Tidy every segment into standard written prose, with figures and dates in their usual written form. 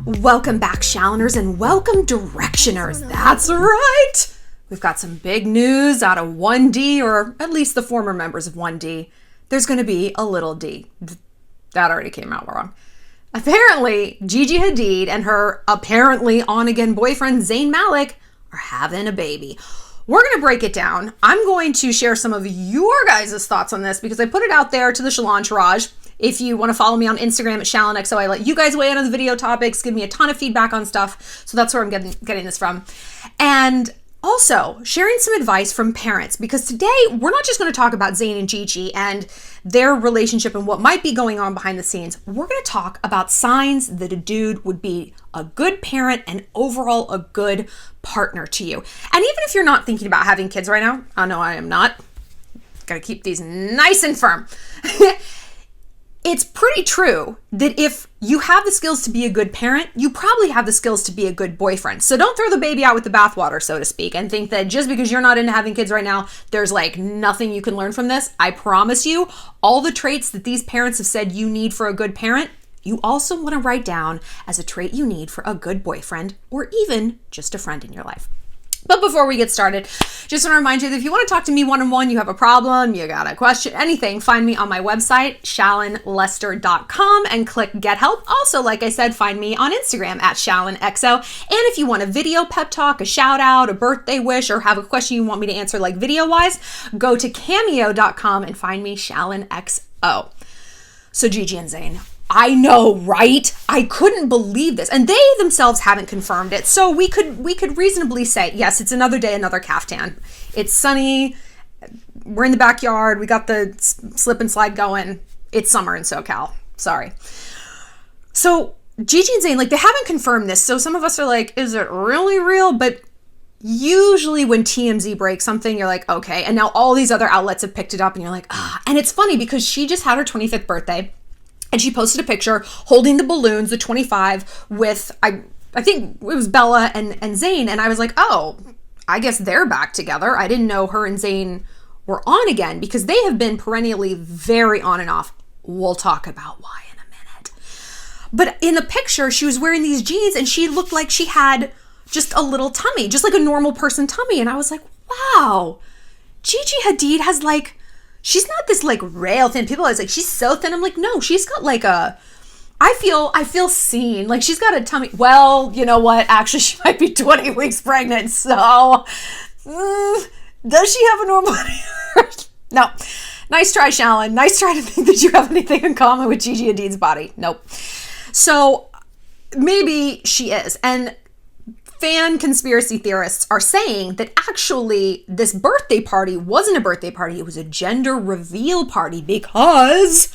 Welcome back, Shalloners, and welcome, Directioners. That's right! We've got some big news out of 1D, or at least the former members of 1D. There's going to be a little D. That already came out wrong. Apparently, Gigi Hadid and her apparently on-again boyfriend, ZAYN MALIK, are having a baby. We're going to break it down. I'm going to share some of your guys' thoughts on this because I put it out there to the Shallon Entourage. If you want to follow me on Instagram at ShallonXO, I let you guys weigh in on the video topics, give me a ton of feedback on stuff. So that's where I'm getting this from. And also sharing some advice from parents, because today we're not just going to talk about Zayn and Gigi and their relationship and what might be going on behind the scenes. We're going to talk about signs that a dude would be a good parent and overall a good partner to you. And even if you're not thinking about having kids right now, I know I am not. Got to keep these nice and firm. It's pretty true that if you have the skills to be a good parent, you probably have the skills to be a good boyfriend. So don't throw the baby out with the bathwater, so to speak, and think that just because you're not into having kids right now, there's like nothing you can learn from this. I promise you, all the traits that these parents have said you need for a good parent, you also want to write down as a trait you need for a good boyfriend or even just a friend in your life. But before we get started, just want to remind you that if you want to talk to me one-on-one, you have a problem, you got a question, anything, find me on my website, shallonlester.com, and click Get Help. Also, like I said, find me on Instagram at shallonxo. And if you want a video pep talk, a shout out, a birthday wish, or have a question you want me to answer like video-wise, go to cameo.com and find me, shallonxo. So Gigi and Zayn. I know, right? I couldn't believe this. And they themselves haven't confirmed it. So we could reasonably say, yes, it's another day, another caftan. It's sunny. We're in the backyard. We got the slip and slide going. It's summer in SoCal. Sorry. So Gigi and Zayn, like, they haven't confirmed this. So some of us are like, is it really real? But usually when TMZ breaks something, you're like, okay. And now all these other outlets have picked it up and you're like, ah. And it's funny because she just had her 25th birthday. And she posted a picture holding the balloons, the 25, with, I think it was Bella and Zayn. And I was like, oh, I guess they're back together. I didn't know her and Zayn were on again because they have been perennially very on and off. We'll talk about why in a minute. But in the picture, she was wearing these jeans and she looked like she had just a little tummy, just like a normal person tummy. And I was like, wow, Gigi Hadid has like, she's not this like rail thin. People are always like, she's so thin. I'm like, no, she's got like a, I feel seen. Like she's got a tummy. Well, you know what? Actually, she might be 20 weeks pregnant. So does she have a normal body? No. Nice try, Shallon. Nice try to think that you have anything in common with Gigi Hadid's body. Nope. So maybe she is. And fan conspiracy theorists are saying that actually this birthday party wasn't a birthday party. It was a gender reveal party because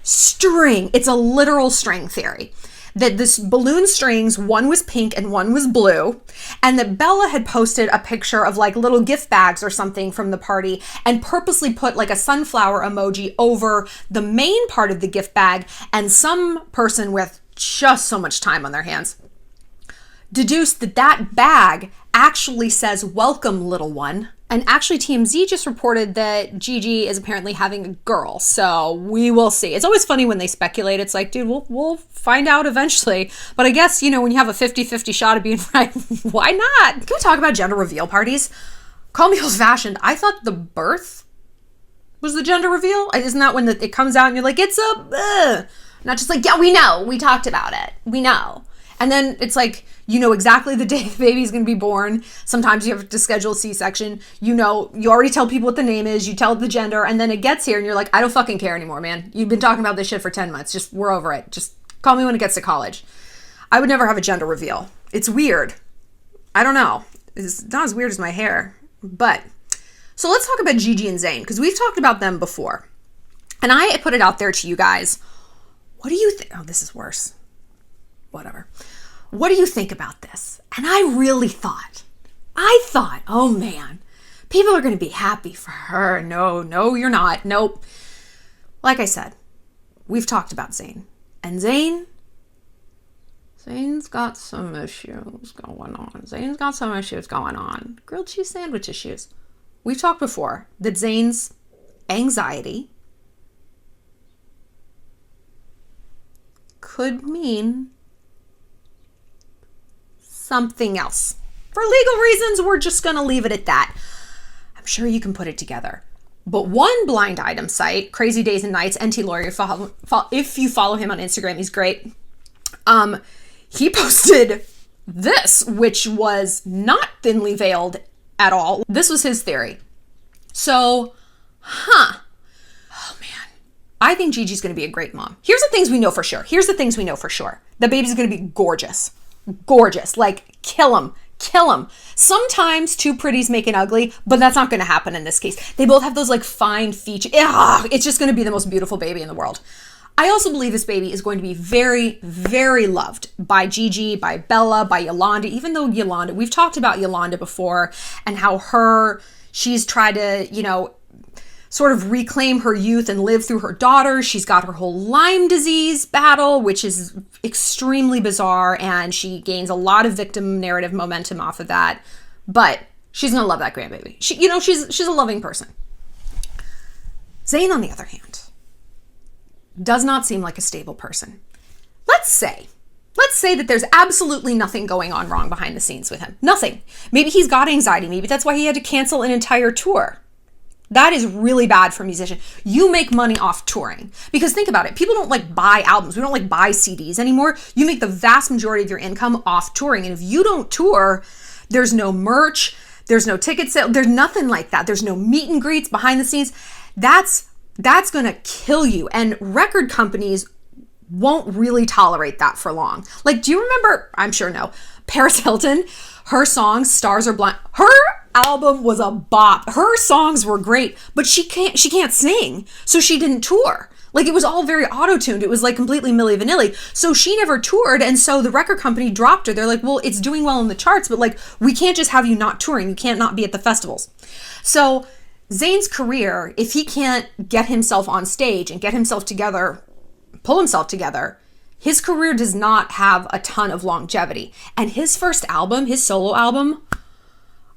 string. It's a literal string theory. That this balloon strings, one was pink and one was blue. And that Bella had posted a picture of like little gift bags or something from the party and purposely put like a sunflower emoji over the main part of the gift bag, and some person with just so much time on their hands deduced that that bag actually says, welcome, little one. And actually TMZ just reported that Gigi is apparently having a girl. So we will see. It's always funny when they speculate. It's like, dude, we'll find out eventually. But I guess, you know, when you have a 50-50 shot of being right, why not? Can we talk about gender reveal parties? Call me old-fashioned. I thought the birth was the gender reveal. Isn't that when it comes out and you're like, it's a, not just like, yeah, we know. We talked about it. We know. And then it's like, you know exactly the day the baby's going to be born. Sometimes you have to schedule a C-section. You know, you already tell people what the name is. You tell the gender. And then it gets here and you're like, I don't fucking care anymore, man. You've been talking about this shit for 10 months. Just, we're over it. Just call me when it gets to college. I would never have a gender reveal. It's weird. I don't know. It's not as weird as my hair. But, so let's talk about Gigi and Zayn, because we've talked about them before. And I put it out there to you guys. What do you think? Oh, this is worse. Whatever. What do you think about this? And I really thought, oh man, people are going to be happy for her. No, you're not. Nope. Like I said, we've talked about Zayn. And Zayn's got some issues going on. Grilled cheese sandwich issues. We've talked before that Zayn's anxiety could mean something else. For legal reasons, we're just going to leave it at that. I'm sure you can put it together. But one blind item site, Crazy Days and Nights, NT Lawyer, if you follow him on Instagram, he's great. He posted this, which was not thinly veiled at all. This was his theory. So, oh man, I think Gigi's going to be a great mom. Here's the things we know for sure. The baby's going to be gorgeous. Gorgeous. Like, kill him. Sometimes two pretties make an ugly, but that's not going to happen in this case. They both have those like fine features. It's just going to be the most beautiful baby in the world. I also believe this baby is going to be very, very loved by Gigi, by Bella, by Yolanda, even though Yolanda, we've talked about Yolanda before and how she's tried to, sort of reclaim her youth and live through her daughter. She's got her whole Lyme disease battle, which is extremely bizarre, and she gains a lot of victim narrative momentum off of that. But she's gonna love that grandbaby. She's a loving person. Zayn, on the other hand, does not seem like a stable person. Let's say that there's absolutely nothing going on wrong behind the scenes with him. Nothing. Maybe he's got anxiety. Maybe that's why he had to cancel an entire tour. That is really bad for a musician. You make money off touring. Because think about it. People don't like buy albums. We don't like buy CDs anymore. You make the vast majority of your income off touring. And if you don't tour, there's no merch. There's no ticket sale. There's nothing like that. There's no meet and greets behind the scenes. That's going to kill you. And record companies won't really tolerate that for long. Like, do you remember? I'm sure no. Paris Hilton, her song Stars Are Blind. Her album was a bop. Her songs were great, but she can't sing, so she didn't tour. Like, it was all very auto-tuned. It was like completely Milli Vanilli. So she never toured, and so the record company dropped her. They're like, well, it's doing well in the charts, but like, we can't just have you not touring. You can't not be at the festivals. So Zayn's career, if he can't get himself on stage and get himself together, pull himself together, his career does not have a ton of longevity. And his first album, his solo album,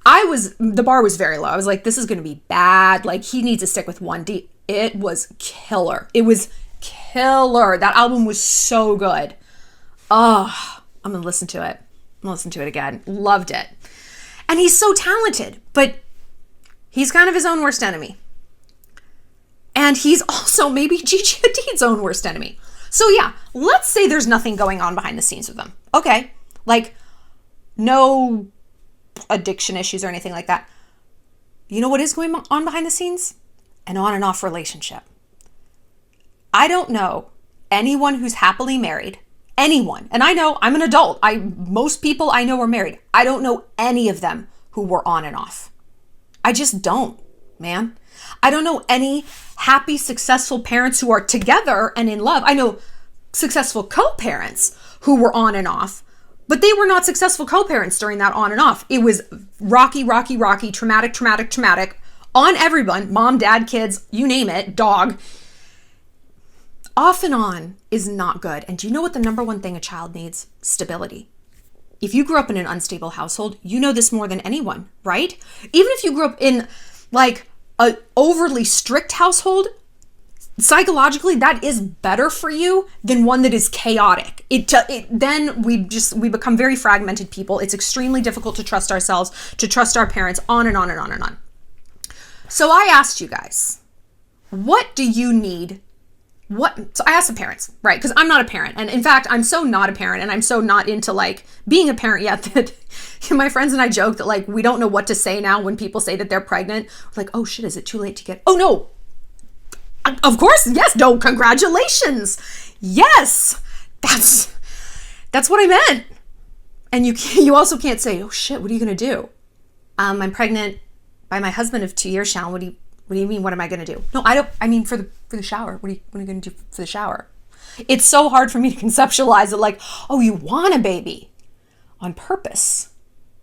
the bar was very low. I was like, this is going to be bad. Like, he needs to stick with 1D. It was killer. That album was so good. Oh, I'm going to listen to it. I'm going to listen to it again. Loved it. And he's so talented, but he's kind of his own worst enemy. And he's also maybe Gigi Hadid's own worst enemy. So yeah, let's say there's nothing going on behind the scenes with them. Okay. Like, no addiction issues or anything like that. You know what is going on behind the scenes? An on and off relationship. I don't know anyone who's happily married. Anyone. And I know I'm an adult. Most people I know are married. I don't know any of them who were on and off. I just don't, man. I don't know any happy, successful parents who are together and in love. I know successful co-parents who were on and off, but they were not successful co-parents during that on and off. It was rocky, traumatic on everyone, mom, dad, kids, you name it, dog. Off and on is not good. And do you know what the number one thing a child needs? Stability. If you grew up in an unstable household, you know this more than anyone, right? Even if you grew up in like an overly strict household, psychologically, that is better for you than one that is chaotic. Then we become very fragmented people. It's extremely difficult to trust ourselves, to trust our parents, on and on and on and on. So I asked you guys, what do you need? So I asked the parents, right? Because I'm not a parent. And in fact, I'm so not a parent, and I'm so not into like being a parent yet that my friends and I joke that like we don't know what to say now when people say that they're pregnant. We're like, oh shit, is it too late to get? Oh no. Of course, yes, no, congratulations. Yes. That's what I meant. And you also can't say, oh shit, what are you gonna do? I'm pregnant by my husband of 2 years, Shallon. What do you mean, what am I going to do? No, I don't. I mean, for the shower. What are you going to do for the shower? It's so hard for me to conceptualize it like, oh, you want a baby on purpose.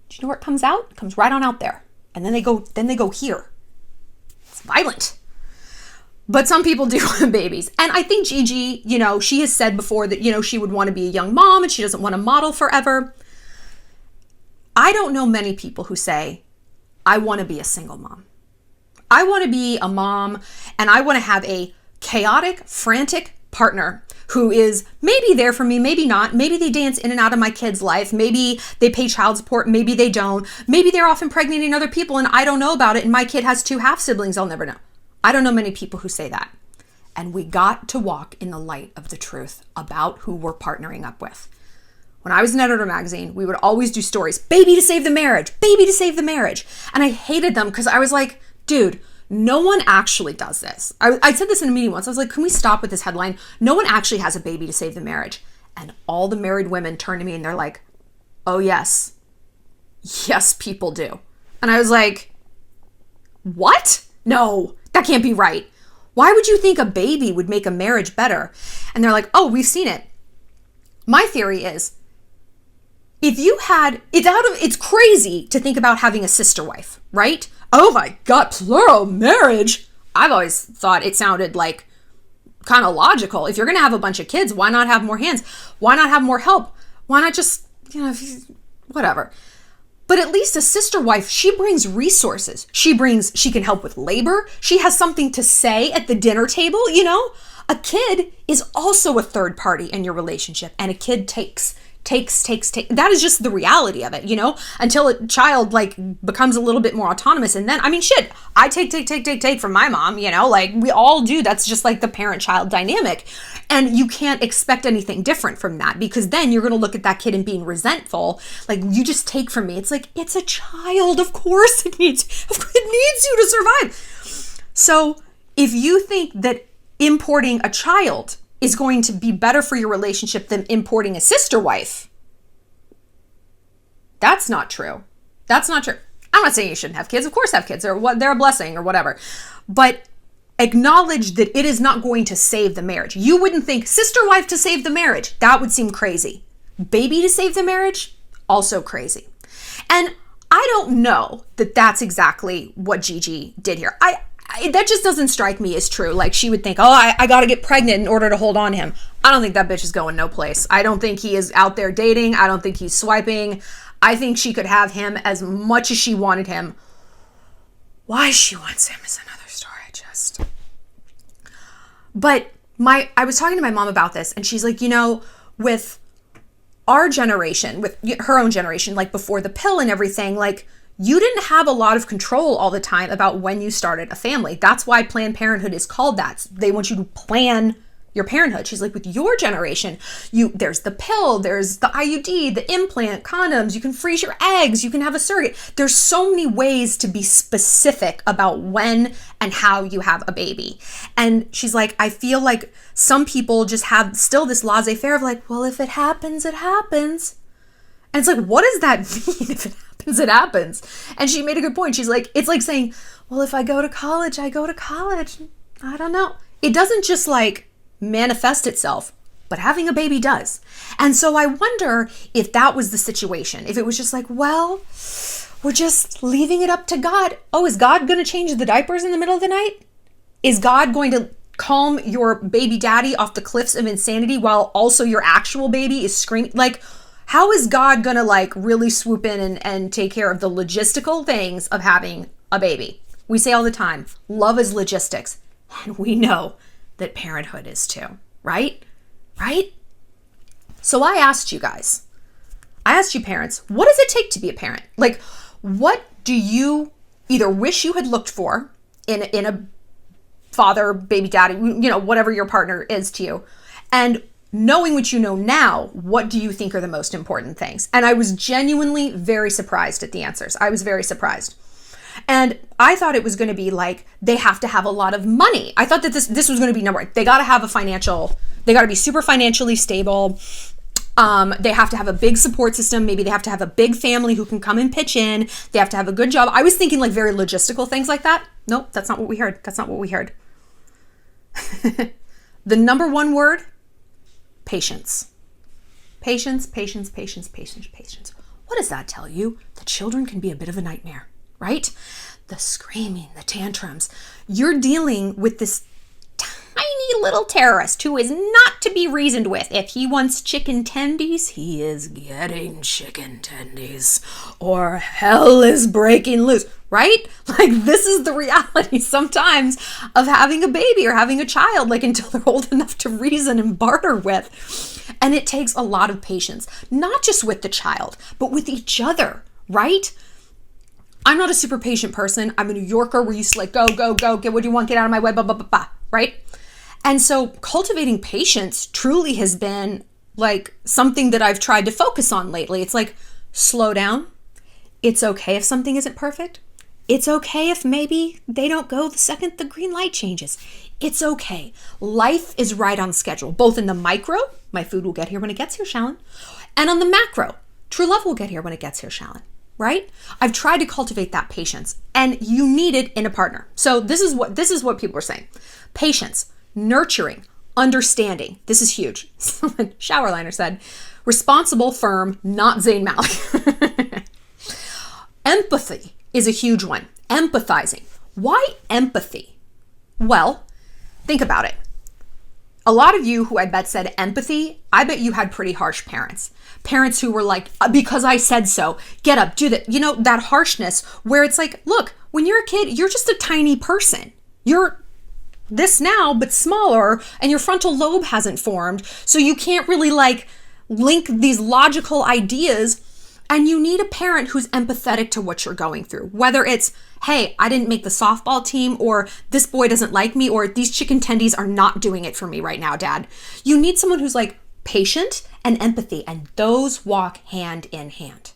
Do you know where it comes out? It comes right on out there. And then they go here. It's violent. But some people do want babies. And I think Gigi, she has said before that, she would want to be a young mom and she doesn't want to model forever. I don't know many people who say, I want to be a single mom. I want to be a mom and I want to have a chaotic, frantic, partner who is maybe there for me, maybe not. Maybe they dance in and out of my kid's life. Maybe they pay child support. Maybe they don't. Maybe they're off impregnating other people and I don't know about it. And my kid has 2 half siblings. I'll never know. I don't know many people who say that. And we got to walk in the light of the truth about who we're partnering up with. When I was an editor magazine, we would always do stories, baby to save the marriage, baby to save the marriage. And I hated them because I was like, dude, no one actually does this. I said this in a meeting once. I was like, can we stop with this headline? No one actually has a baby to save the marriage. And all the married women turned to me and they're like, oh yes. Yes, people do. And I was like, what? No, that can't be right. Why would you think a baby would make a marriage better? And they're like, oh, we've seen it. My theory is, it's crazy to think about having a sister wife, right? Oh my God, plural marriage. I've always thought it sounded like kind of logical. If you're going to have a bunch of kids, why not have more hands? Why not have more help? Why not just, whatever. But at least a sister wife, she brings resources. She can help with labor. She has something to say at the dinner table, A kid is also a third party in your relationship, and a kid takes. That is just the reality of it, until a child becomes a little bit more autonomous. And then, I take from my mom, we all do. That's just the parent-child dynamic. And you can't expect anything different from that, because then you're going to look at that kid and being resentful. You just take from me. It's it's a child. Of course it needs you to survive. So if you think that importing a child is going to be better for your relationship than importing a sister wife, that's not true. That's not true. I'm not saying you shouldn't have kids. Of course have kids. They're a blessing or whatever. But acknowledge that it is not going to save the marriage. You wouldn't think sister wife to save the marriage. That would seem crazy. Baby to save the marriage? Also crazy. And I don't know that that's exactly what Gigi did here. That just doesn't strike me as true. She would think, oh, I got to get pregnant in order to hold on to him. I don't think that bitch is going no place. I don't think he is out there dating. I don't think he's swiping. I think she could have him as much as she wanted him. Why she wants him is another story. But I was talking to my mom about this, and she's like, with our generation, with her own generation, before the pill and everything, you didn't have a lot of control all the time about when you started a family. That's why Planned Parenthood is called that. They want you to plan your parenthood. She's like, with your generation, there's the pill, there's the IUD, the implant, condoms, you can freeze your eggs, you can have a surrogate. There's so many ways to be specific about when and how you have a baby. And she's like, I feel like some people just have still this laissez-faire of well, if it happens, it happens. And it's what does that mean? If it happens, it happens. And she made a good point. She's like, it's like saying, well, if I go to college, I go to college. I don't know. It doesn't just manifest itself, but having a baby does. And so I wonder if that was the situation. If it was just well, we're just leaving it up to God. Oh, is God going to change the diapers in the middle of the night? Is God going to calm your baby daddy off the cliffs of insanity while also your actual baby is screaming? How is God going to really swoop in and take care of the logistical things of having a baby? We say all the time, love is logistics. And we know that parenthood is too, right? Right? So I asked you parents, what does it take to be a parent? What do you either wish you had looked for in a father, baby daddy, whatever your partner is to you? And knowing what you know now, what do you think are the most important things? And I was genuinely very surprised at the answers. I was very surprised. And I thought it was going to be they have to have a lot of money. I thought that this was going to be number one. They got to be super financially stable. They have to have a big support system. Maybe they have to have a big family who can come and pitch in. They have to have a good job. I was thinking very logistical things like that. Nope, that's not what we heard. The number one word, patience. Patience. What does that tell you? That children can be a bit of a nightmare, right? The screaming, the tantrums. You're dealing with this tiny little terrorist who is not to be reasoned with. If he wants chicken tendies, he is getting chicken tendies, or hell is breaking loose, right? Like, this is the reality sometimes of having a baby or having a child, like, until they're old enough to reason and barter with. And it takes a lot of patience, not just with the child, but with each other, right? I'm not a super patient person. I'm a New Yorker. We're used to like, go, get what you want, get out of my way, blah, blah, blah, blah, right? And so cultivating patience truly has been like something that I've tried to focus on lately. It's like, slow down. It's okay if something isn't perfect. It's okay if maybe they don't go the second the green light changes. It's okay. Life is right on schedule, both in the micro, my food will get here when it gets here, Shallon, and on the macro, true love will get here when it gets here, Shallon. Right? I've tried to cultivate that patience, and you need it in a partner. So this is what people are saying. Patience, nurturing, understanding. This is huge. Someone, Showerliner said, responsible, firm, not ZAYN MALIK. Empathy is a huge one. Empathizing. Why empathy? Well, think about it. A lot of you who I bet said empathy, I bet you had pretty harsh parents. Parents who were like, because I said so, get up, do that. You know, that harshness where it's like, look, when you're a kid, you're just a tiny person. You're this now, but smaller, and your frontal lobe hasn't formed. So you can't really like link these logical ideas. And you need a parent who's empathetic to what you're going through. Whether it's, hey, I didn't make the softball team, or this boy doesn't like me, or these chicken tendies are not doing it for me right now, Dad. You need someone who's like patient and empathy, and those walk hand in hand.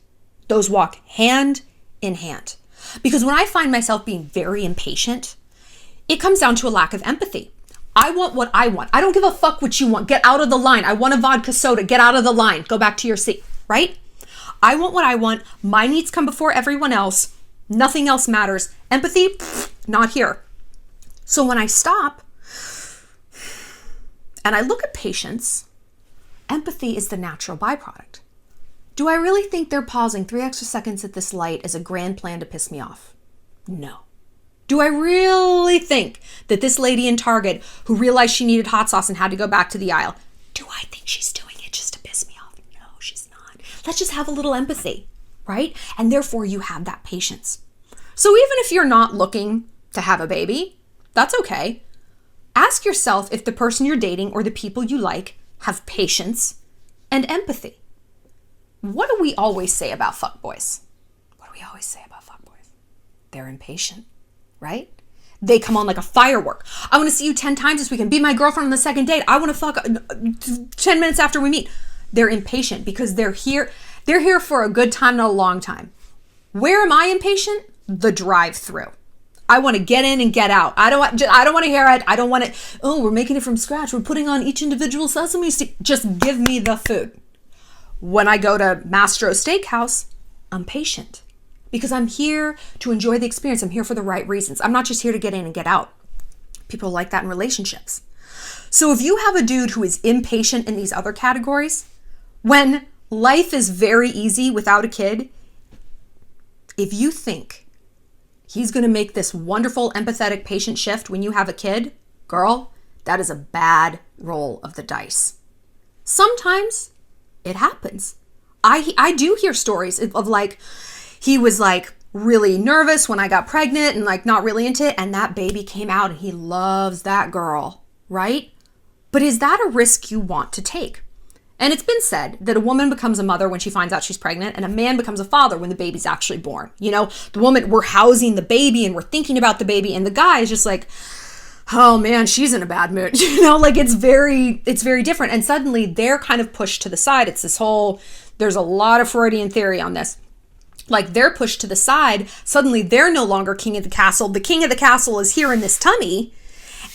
Those walk hand in hand. Because when I find myself being very impatient, it comes down to a lack of empathy. I want what I want. I don't give a fuck what you want. Get out of the line. I want a vodka soda. Get out of the line. Go back to your seat, right? I want what I want. My needs come before everyone else. Nothing else matters. Empathy, not here. So when I stop and I look at patience, empathy is the natural byproduct. Do I really think they're pausing 3 extra seconds at this light as a grand plan to piss me off? No. Do I really think that this lady in Target who realized she needed hot sauce and had to go back to the aisle, do I think she's doing it just to piss me off? No, she's not. Let's just have a little empathy, right? And therefore you have that patience. So even if you're not looking to have a baby, that's okay. Ask yourself if the person you're dating or the people you like have patience and empathy. What do we always say about fuckboys? What do we always say about fuckboys? They're impatient, right? They come on like a firework. I want to see you 10 times this weekend. Be my girlfriend on the second date. I want to fuck 10 minutes after we meet. They're impatient because they're here for a good time, not a long time. Where am I impatient? The drive-through. I want to get in and get out. I don't want to hear it. I don't want it. Oh, we're making it from scratch. We're putting on each individual sesame stick. Just give me the food. When I go to Mastro's Steakhouse, I'm patient because I'm here to enjoy the experience. I'm here for the right reasons. I'm not just here to get in and get out. People like that in relationships. So if you have a dude who is impatient in these other categories, when life is very easy without a kid, if you think he's going to make this wonderful, empathetic, patient shift when you have a kid, girl, that is a bad roll of the dice. Sometimes it happens. I do hear stories of like, he was like really nervous when I got pregnant and like not really into it, and that baby came out and he loves that girl, right? But is that a risk you want to take? And it's been said that a woman becomes a mother when she finds out she's pregnant, and a man becomes a father when the baby's actually born. You know, the woman, we're housing the baby and we're thinking about the baby, and the guy is just like, oh man, she's in a bad mood. You know, like it's very different. And suddenly they're kind of pushed to the side. It's this whole, there's a lot of Freudian theory on this. Like they're pushed to the side. Suddenly they're no longer king of the castle. The king of the castle is here in this tummy,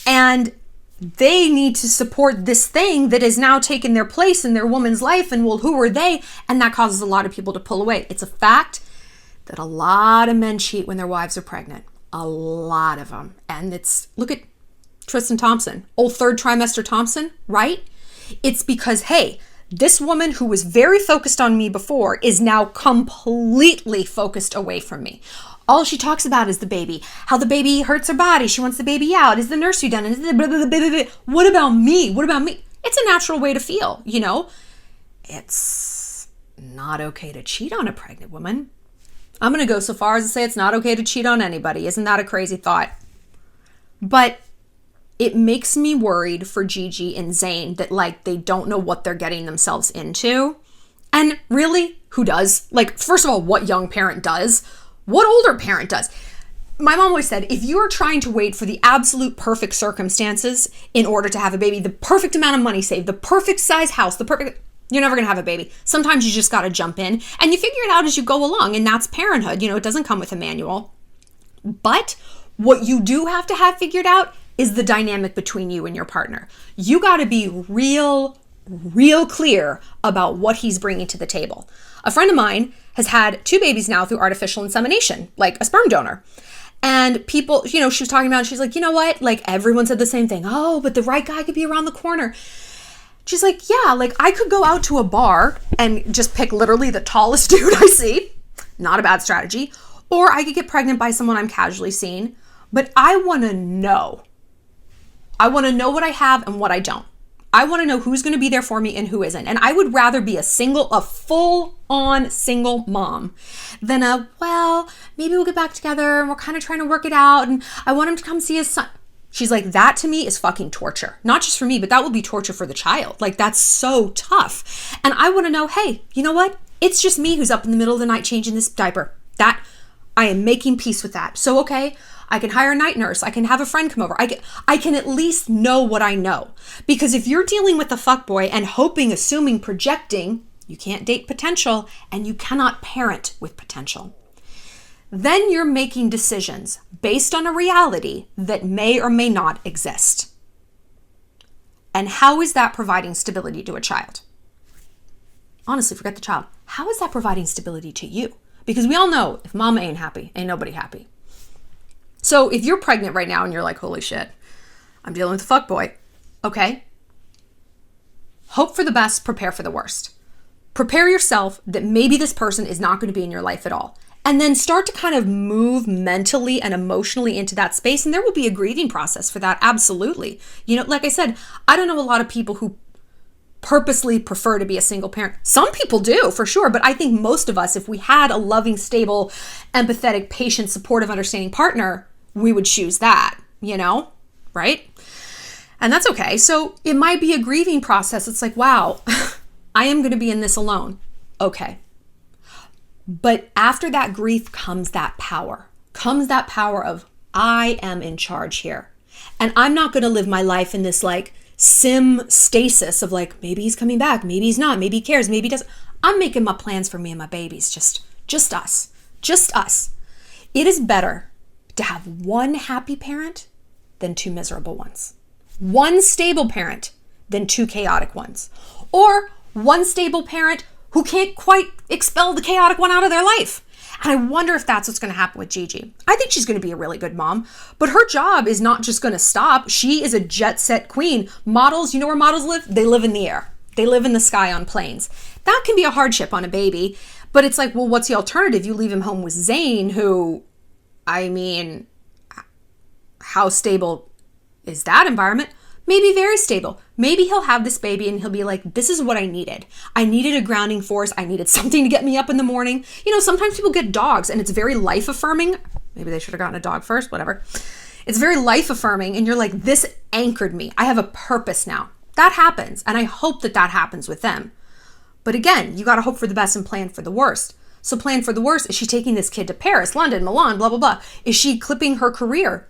and they need to support this thing that has now taken their place in their woman's life. And well, who are they? And that causes a lot of people to pull away. It's a fact that a lot of men cheat when their wives are pregnant. A lot of them. And it's, look at Tristan Thompson, old third trimester Thompson, right? It's because, hey, this woman who was very focused on me before is now completely focused away from me. All she talks about is the baby, how the baby hurts her body. She wants the baby out. Is the nursery done? What about me? What about me? It's a natural way to feel, you know? It's not okay to cheat on a pregnant woman. I'm going to go so far as to say it's not okay to cheat on anybody. Isn't that a crazy thought? But it makes me worried for Gigi and Zayn that like they don't know what they're getting themselves into. And really, who does? Like, first of all, what young parent does? What older parent does? My mom always said, if you are trying to wait for the absolute perfect circumstances in order to have a baby, the perfect amount of money saved, the perfect size house, you're never going to have a baby. Sometimes you just got to jump in and you figure it out as you go along. And that's parenthood. You know, it doesn't come with a manual. But what you do have to have figured out is the dynamic between you and your partner. You got to be real clear about what he's bringing to the table. A friend of mine has had 2 babies now through artificial insemination, like a sperm donor. And people, you know, she was talking about, she's like, you know what? Like everyone said the same thing. Oh, but the right guy could be around the corner. She's like, yeah, like I could go out to a bar and just pick literally the tallest dude I see. Not a bad strategy. Or I could get pregnant by someone I'm casually seeing. But I want to know. I want to know what I have and what I don't. I want to know who's going to be there for me and who isn't. And I would rather be a full-on single mom than well, maybe we'll get back together and we're kind of trying to work it out and I want him to come see his son. She's like, that to me is fucking torture. Not just for me, but that will be torture for the child. Like, that's so tough. And I want to know, hey, you know what? It's just me who's up in the middle of the night changing this diaper. That, I am making peace with that. So, okay, I can hire a night nurse. I can have a friend come over. I can at least know what I know. Because if you're dealing with a fuckboy and hoping, assuming, projecting, you can't date potential and you cannot parent with potential. Then you're making decisions based on a reality that may or may not exist. And how is that providing stability to a child? Honestly, forget the child. How is that providing stability to you? Because we all know if mama ain't happy, ain't nobody happy. So if you're pregnant right now and you're like, holy shit, I'm dealing with a fuckboy. Okay. Hope for the best, prepare for the worst. Prepare yourself that maybe this person is not going to be in your life at all. And then start to kind of move mentally and emotionally into that space. And there will be a grieving process for that. Absolutely. You know, like I said, I don't know a lot of people who purposely prefer to be a single parent. Some people do, for sure. But I think most of us, if we had a loving, stable, empathetic, patient, supportive, understanding partner, we would choose that, you know, right? And that's okay. So it might be a grieving process. It's like, wow, I am going to be in this alone. Okay. But after that grief comes that power. Comes that power of, I am in charge here. And I'm not going to live my life in this like sim stasis of like, maybe he's coming back, maybe he's not, maybe he cares, maybe he doesn't. I'm making my plans for me and my babies. Just us. Just us. It is better to have one happy parent than 2 miserable ones. One stable parent than 2 chaotic ones. Or one stable parent who can't quite expel the chaotic one out of their life. And I wonder if that's what's going to happen with Gigi. I think she's going to be a really good mom, but her job is not just going to stop. She is a jet set queen. Models, you know where models live? They live in the air. They live in the sky on planes. That can be a hardship on a baby, but it's like, well, what's the alternative? You leave him home with Zayn, who, I mean, how stable is that environment? Maybe very stable. Maybe he'll have this baby and he'll be like, this is what I needed. I needed a grounding force. I needed something to get me up in the morning. You know, sometimes people get dogs and it's very life affirming. Maybe they should have gotten a dog first, whatever. It's very life affirming and you're like, this anchored me. I have a purpose now. That happens. And I hope that that happens with them. But again, you got to hope for the best and plan for the worst. So plan for the worst. Is she taking this kid to Paris, London, Milan, blah, blah, blah? Is she clipping her career?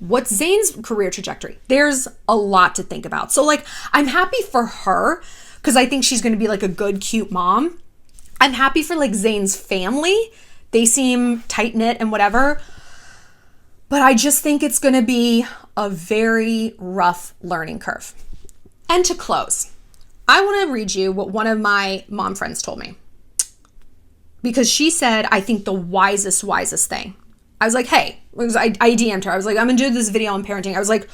What's Zayn's career trajectory? There's a lot to think about. So like, I'm happy for her because I think she's going to be like a good, cute mom. I'm happy for like Zayn's family. They seem tight knit and whatever. But I just think it's going to be a very rough learning curve. And to close, I want to read you what one of my mom friends told me. Because she said, I think the wisest thing. I was like, hey, I DM'd her. I was like, I'm going to do this video on parenting. I was like,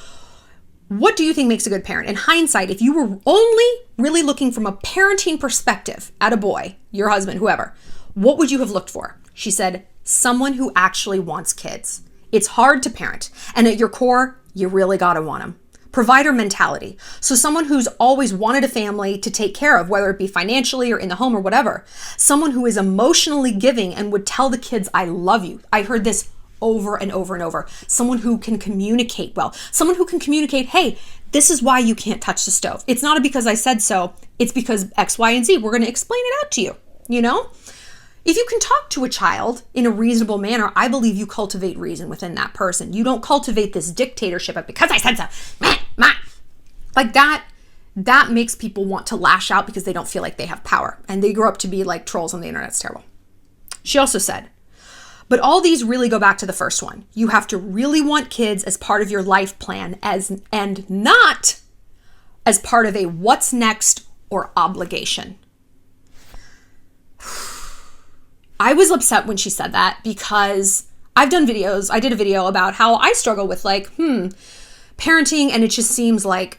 what do you think makes a good parent? In hindsight, if you were only really looking from a parenting perspective at a boy, your husband, whoever, what would you have looked for? She said, someone who actually wants kids. It's hard to parent, and at your core, you really gotta want them. Provider mentality. So someone who's always wanted a family to take care of, whether it be financially or in the home or whatever. Someone who is emotionally giving and would tell the kids, I love you. I heard this over and over and over. Someone who can communicate well. Someone who can communicate, hey, this is why you can't touch the stove. It's not because I said so. It's because X, Y, and Z. We're going to explain it out to you, you know? If you can talk to a child in a reasonable manner, I believe you cultivate reason within that person. You don't cultivate this dictatorship of because I said so. Like that makes people want to lash out because they don't feel like they have power. And they grow up to be like trolls on the internet. It's terrible. She also said, but all these really go back to the first one. You have to really want kids as part of your life plan and not as part of a what's next or obligation. I was upset when she said that because I've done videos. I did a video about how I struggle with like, parenting, and it just seems like,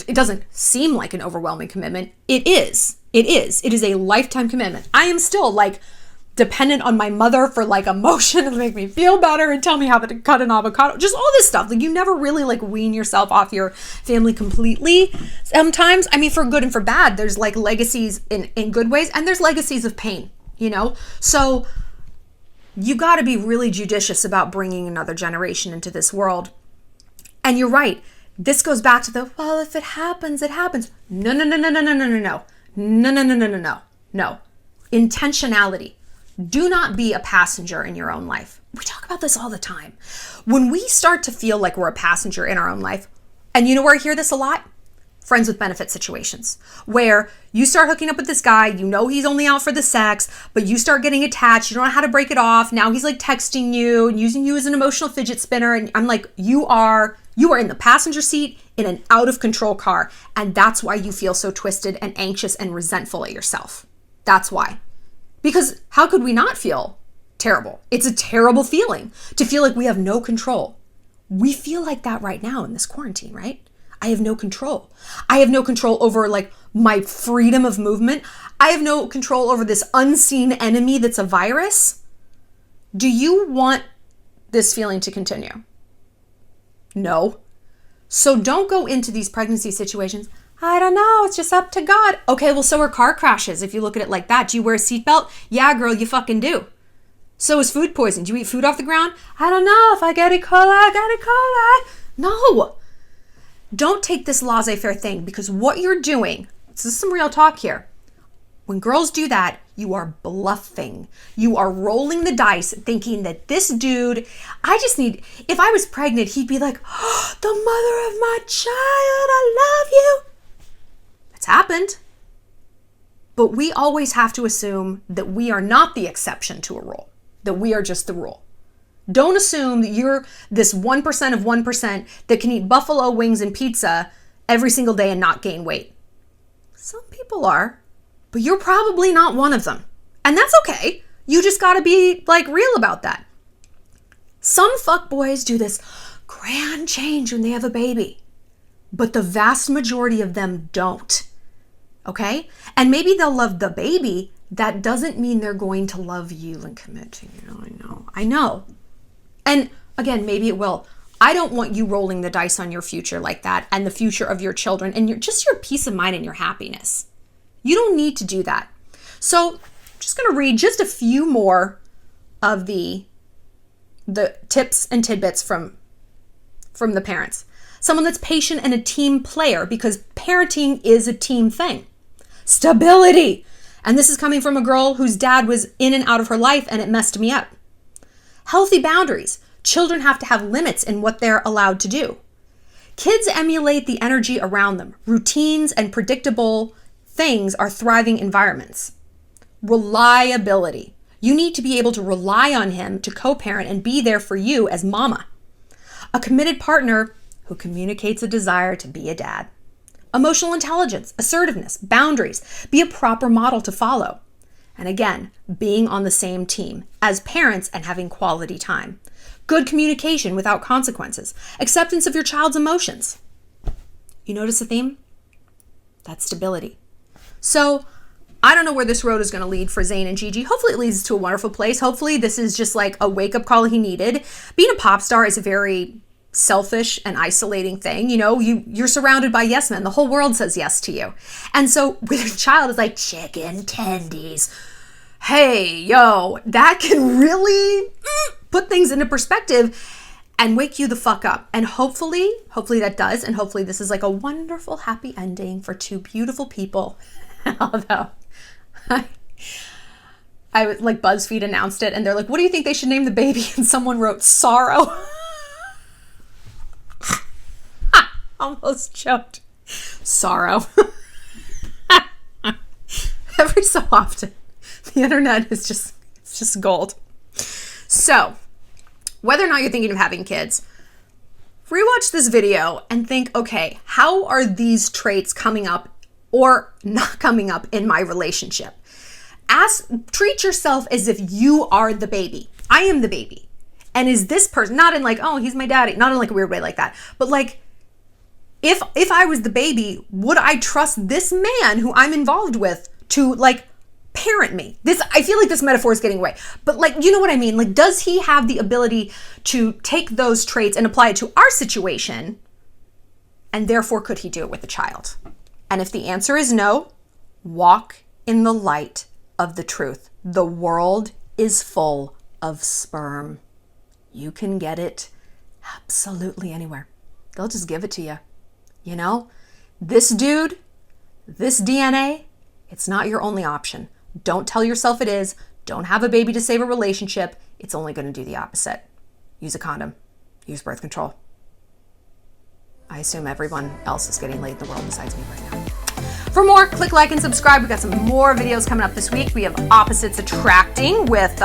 it doesn't seem like an overwhelming commitment. It is. It is a lifetime commitment. I am still like dependent on my mother for like emotion to make me feel better and tell me how to cut an avocado, just all this stuff. Like you never really like wean yourself off your family completely. Sometimes, I mean, for good and for bad, there's like legacies in good ways and there's legacies of pain. You know, so you got to be really judicious about bringing another generation into this world. And you're right. This goes back to the, well, if it happens, it happens. No. Intentionality. Do not be a passenger in your own life. We talk about this all the time. When we start to feel like we're a passenger in our own life, and you know where I hear this a lot? Friends with benefit situations, where you start hooking up with this guy, you know he's only out for the sex, but you start getting attached, you don't know how to break it off. Now he's like texting you and using you as an emotional fidget spinner. And I'm like, you are in the passenger seat in an out of control car. And that's why you feel so twisted and anxious and resentful at yourself. That's why. Because how could we not feel terrible? It's a terrible feeling to feel like we have no control. We feel like that right now in this quarantine, right? I have no control. I have no control over like my freedom of movement. I have no control over this unseen enemy that's a virus. Do you want this feeling to continue? No. So don't go into these pregnancy situations. I don't know. It's just up to God. Okay, well, so are car crashes. If you look at it like that, do you wear a seatbelt? Yeah, girl, you fucking do. So is food poisoning. Do you eat food off the ground? I don't know. If I get E. coli, I got E. coli. No. Don't take this laissez-faire thing because what you're doing, this is some real talk here. When girls do that, you are bluffing. You are rolling the dice thinking that this dude, if I was pregnant, he'd be like, oh, the mother of my child, I love you. It's happened. But we always have to assume that we are not the exception to a rule, that we are just the rule. Don't assume that you're this 1% of 1% that can eat buffalo wings and pizza every single day and not gain weight. Some people are, but you're probably not one of them. And that's okay. You just got to be like real about that. Some fuckboys do this grand change when they have a baby, but the vast majority of them don't. Okay? And maybe they'll love the baby. That doesn't mean they're going to love you and commit to you. I know. And again, maybe it will. I don't want you rolling the dice on your future like that and the future of your children and your peace of mind and your happiness. You don't need to do that. So I'm just going to read just a few more of the tips and tidbits from the parents. Someone that's patient and a team player because parenting is a team thing. Stability. And this is coming from a girl whose dad was in and out of her life and it messed me up. Healthy boundaries. Children have to have limits in what they're allowed to do. Kids emulate the energy around them. Routines and predictable things are thriving environments. Reliability. You need to be able to rely on him to co-parent and be there for you as mama. A committed partner who communicates a desire to be a dad. Emotional intelligence, assertiveness, boundaries. Be a proper model to follow. And again, being on the same team as parents and having quality time. Good communication without consequences. Acceptance of your child's emotions. You notice the theme? That's stability. So I don't know where this road is going to lead for Zayn and Gigi. Hopefully it leads to a wonderful place. Hopefully this is just like a wake-up call he needed. Being a pop star is a very selfish and isolating thing. You know, you're surrounded by yes men. The whole world says yes to you. And so with a child, it's like chicken tendies. Hey, yo, that can really put things into perspective and wake you the fuck up. And hopefully that does. And hopefully this is like a wonderful, happy ending for two beautiful people. Although I was like, BuzzFeed announced it and they're like, what do you think they should name the baby? And someone wrote Sorrow. Almost choked. Sorrow. Every so often, the internet is just gold. So, whether or not you're thinking of having kids, rewatch this video and think, okay, how are these traits coming up or not coming up in my relationship? Treat yourself as if you are the baby. I am the baby. And is this person, not in like, oh, he's my daddy, not in like a weird way like that, but like, if I was the baby, would I trust this man who I'm involved with to like parent me? I feel like this metaphor is getting away, but like, you know what I mean? Like, does he have the ability to take those traits and apply it to our situation? And therefore, could he do it with the child? And if the answer is no, walk in the light of the truth. The world is full of sperm. You can get it absolutely anywhere. They'll just give it to you. You know, this dude, this DNA, it's not your only option. Don't tell yourself it is. Don't have a baby to save a relationship. It's only going to do the opposite. Use a condom. Use birth control. I assume everyone else is getting laid in the world besides me right now. For more, click like and subscribe. We've got some more videos coming up this week. We have Opposites Attracting with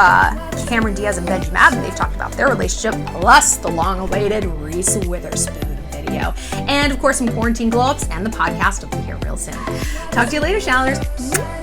Cameron Diaz and Benji Madden. They've talked about their relationship, plus the long-awaited Reese Witherspoon video. And of course, some quarantine glow-ups and the podcast will be here real soon. Talk to you later, Shalloners.